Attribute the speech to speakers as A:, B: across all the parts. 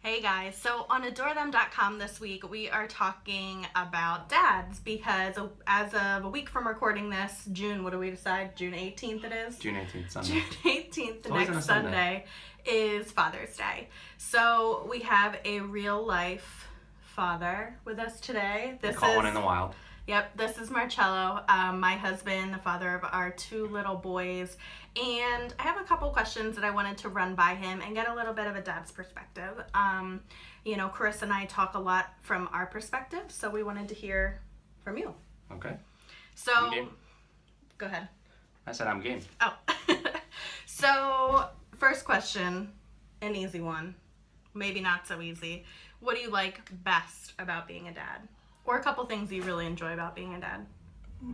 A: Hey guys, so on adorethem.com this week we are talking about dads because as of a week from recording this, June, what do we decide? June 18th it is?
B: June 18th, Sunday.
A: June 18th,
B: Always on a
A: next
B: Sunday.
A: Sunday, is Father's Day. So we have a real life father with us today.
B: They caught one in the wild.
A: Yep, this is Marcello, my husband, the father of our two little boys. And I have a couple questions that I wanted to run by him and get a little bit of a dad's perspective. Chris and I talk a lot from our perspective, so we wanted to hear from you.
B: Okay.
A: So,
B: I'm game.
A: Go ahead.
B: I said I'm game.
A: Oh. So, first question, an easy one. Maybe not so easy. What do you like best about being a dad? Or a couple things you really enjoy about being a dad?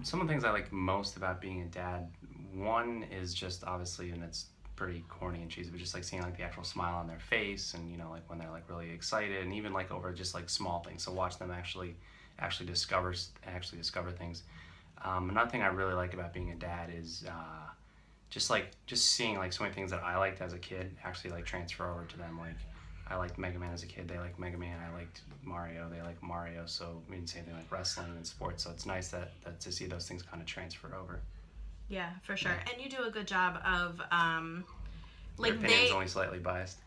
B: Some of the things I like most about being a dad, one is just obviously, and it's pretty corny and cheesy, but just like seeing like the actual smile on their face, and like when they're like really excited, and even like over just like small things. So watch them actually discover things. Another thing I really like about being a dad is just seeing like so many things that I liked as a kid actually like transfer over to them. Like I liked Mega Man as a kid, they like Mega Man. I liked Mario, they like Mario. So I mean, same thing like wrestling and sports. So it's nice that to see those things kind of transfer over.
A: Yeah, for sure.
B: Yeah.
A: And you do a good job of
B: Your opinion's only slightly biased.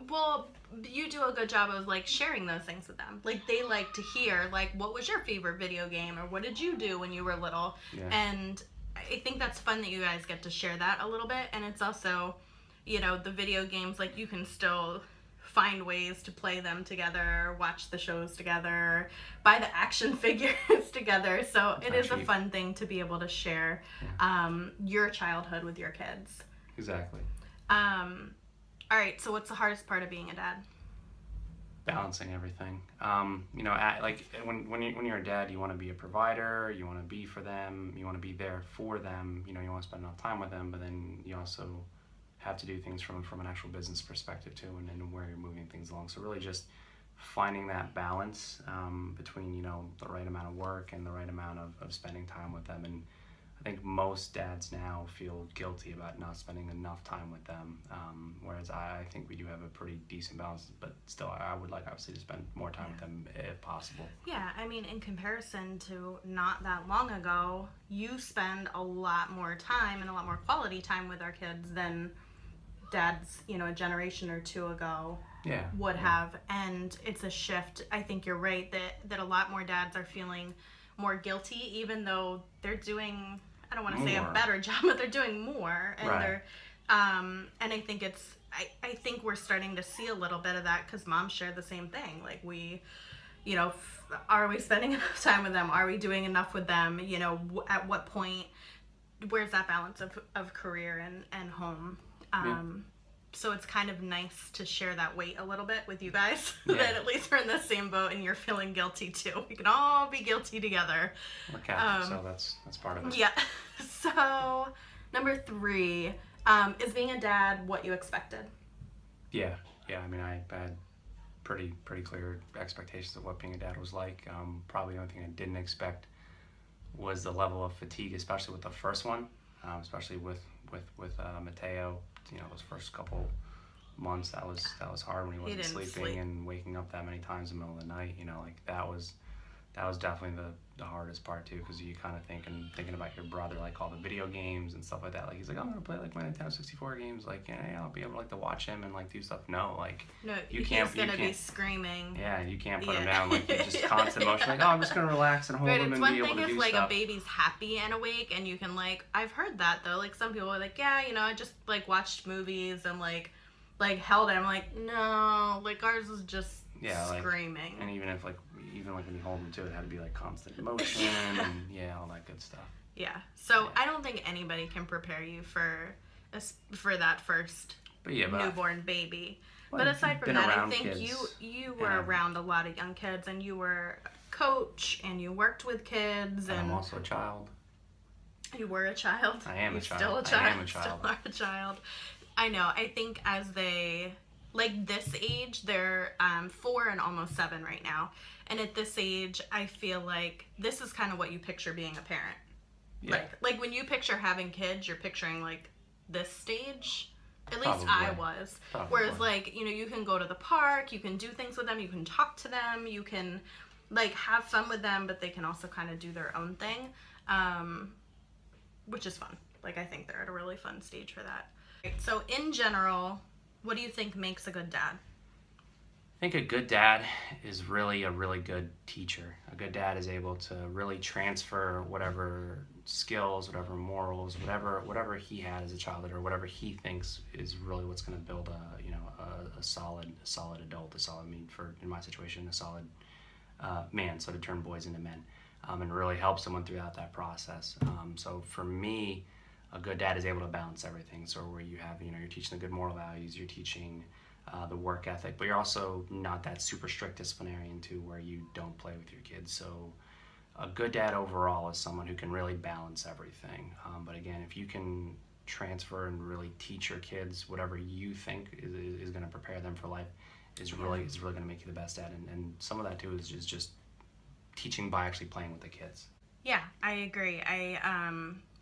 A: well, you do a good job of like sharing those things with them. Like they like to hear like what was your favorite video game or what did you do when you were little?
B: Yeah.
A: And I think that's fun that you guys get to share that a little bit. And it's also, the video games, like you can still find ways to play them together, watch the shows together, buy the action figures together. So it is a fun thing to be able to share your childhood with your kids.
B: Exactly.
A: All right, so what's the hardest part of being a dad?
B: Balancing everything. Like when you're a dad, you want to be a provider, you want to be for them, you want to be there for them, you want to spend enough time with them, but then you also have to do things from an actual business perspective too, and where you're moving things along. So really just finding that balance between the right amount of work and the right amount of spending time with them. And I think most dads now feel guilty about not spending enough time with them, whereas I think we do have a pretty decent balance, but still I would like obviously to spend more time with them if possible.
A: Yeah, I mean, in comparison to not that long ago, you spend a lot more time and a lot more quality time with our kids than dads, a generation or two ago would have. And it's a shift. I think you're right that a lot more dads are feeling more guilty, even though they're doing, I don't want to say a better job, but they're doing more. And they're and I think I think we're starting to see a little bit of that because moms share the same thing. Like we, are we spending enough time with them? Are we doing enough with them? At what point, where's that balance of career and home? So it's kind of nice to share that weight a little bit with you guys, that at least we're in the same boat and you're feeling guilty too. We can all be guilty together.
B: We're Catholic, so that's part of it.
A: Yeah. So number 3, is being a dad what you expected?
B: Yeah. I mean, I had pretty clear expectations of what being a dad was like. Probably the only thing I didn't expect was the level of fatigue, especially with the first one, especially with Mateo. Those first couple months, that was hard when he wasn't sleeping and waking up that many times in the middle of the night. Like that was definitely the hardest part too, because you kind of thinking about your brother, like all the video games and stuff like that. Like he's like, oh, I'm gonna play like my Nintendo 64 games. Like, yeah, I'll be able to watch him and like do stuff. No, you can't.
A: He's gonna be screaming.
B: Yeah, you can't put him down. Like you're just constant motion. Like, oh, I'm just gonna relax and hold him and be able to do stuff. It's one thing if
A: like a baby's happy and awake, and you can I've heard that though. Like some people are like, yeah, I just like watched movies and like held him. Like no, like ours is just screaming.
B: And even when you hold him too, it had to be like constant motion and all that good stuff.
A: Yeah. So I don't think anybody can prepare you for that first newborn baby. But aside from that, I think you were around a lot of young kids, and you were a coach, and you worked with kids. And
B: I'm also a child.
A: You were a child.
B: I am a child.
A: Still a child.
B: I am a child.
A: Still are a child. I know. I think as they this age, they're 4 and almost 7 right now. And at this age, I feel like this is kind of what you picture being a parent. Yeah. Like when you picture having kids, you're picturing this stage. At least I
B: Probably.
A: was.
B: Probably.
A: Whereas, like, you know, you can go to the park, you can do things with them, you can talk to them, you can, like, have fun with them, but they can also kind of do their own thing, which is fun. Like, I think they're at a really fun stage for that. So, in general, what do you think makes a good dad?
B: I think a good dad is really a really good teacher. A good dad is able to really transfer whatever skills, whatever morals, whatever he had as a child, or whatever he thinks is really what's going to build a solid adult, a solid, I mean, for in my situation, a solid man, so to turn boys into men, and really help someone throughout that process. So for me, a good dad is able to balance everything. So where you have, you're teaching the good moral values, you're teaching the work ethic, but you're also not that super strict disciplinarian to where you don't play with your kids. So a good dad overall is someone who can really balance everything. But again, if you can transfer and really teach your kids whatever you think is going to prepare them for life, is really going to make you the best dad. And some of that too is just teaching by actually playing with the kids.
A: Yeah, I agree.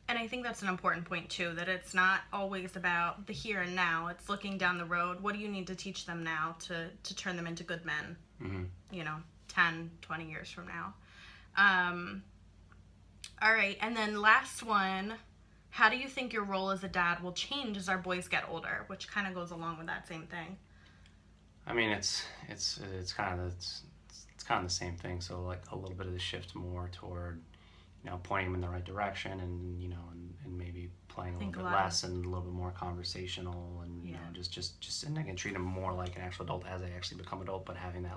A: And I think that's an important point too, that it's not always about the here and now. It's looking down the road. What do you need to teach them now to turn them into good men? Mm-hmm. 10, 20 years from now. All right, and then last one, how do you think your role as a dad will change as our boys get older? Which kind of goes along with that same thing.
B: I mean, it's kind of the same thing. So like a little bit of the shift more toward, pointing them in the right direction, and and maybe playing a little bit less and a little bit more conversational, and just and again treat them more like an actual adult as they actually become adult, but having that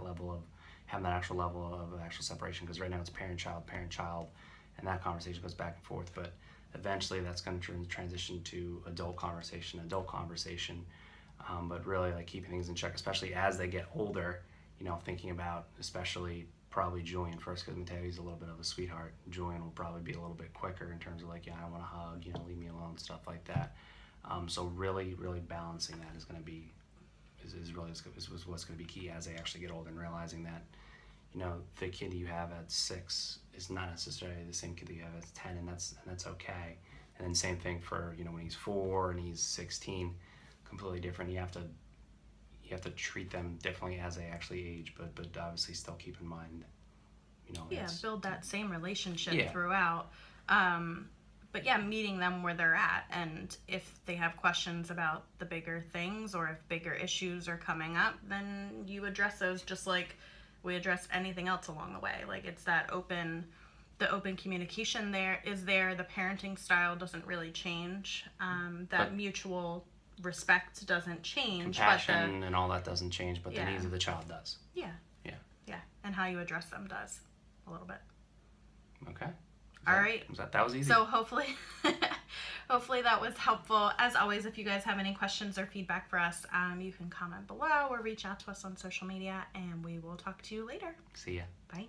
B: actual level of actual separation, because right now it's parent child, and that conversation goes back and forth, but eventually that's going to transition to adult conversation, but really like keeping things in check, especially as they get older. Thinking about especially probably Julian first, because Mateo's a little bit of a sweetheart. Julian will probably be a little bit quicker in terms of like, I don't want to hug, leave me alone, stuff like that. So really balancing that is going to be is what's going to be key as they actually get older, and realizing that the kid you have at 6 is not necessarily the same kid that you have at 10, and that's okay. And then same thing for when he's 4 and he's 16, completely different. You have to treat them differently as they actually age, but obviously still keep in mind,
A: build that same relationship throughout. But meeting them where they're at, and if they have questions about the bigger things or if bigger issues are coming up, then you address those just like we address anything else along the way. Like, it's the open communication the parenting style doesn't really change. That mutual respect doesn't change,
B: compassion and all that doesn't change, but the needs of the child does. Yeah,
A: and how you address them does a little bit.
B: Okay.
A: All right.
B: That was easy.
A: So hopefully that was helpful. As always, if you guys have any questions or feedback for us, you can comment below or reach out to us on social media, and we will talk to you later.
B: See ya.
A: Bye.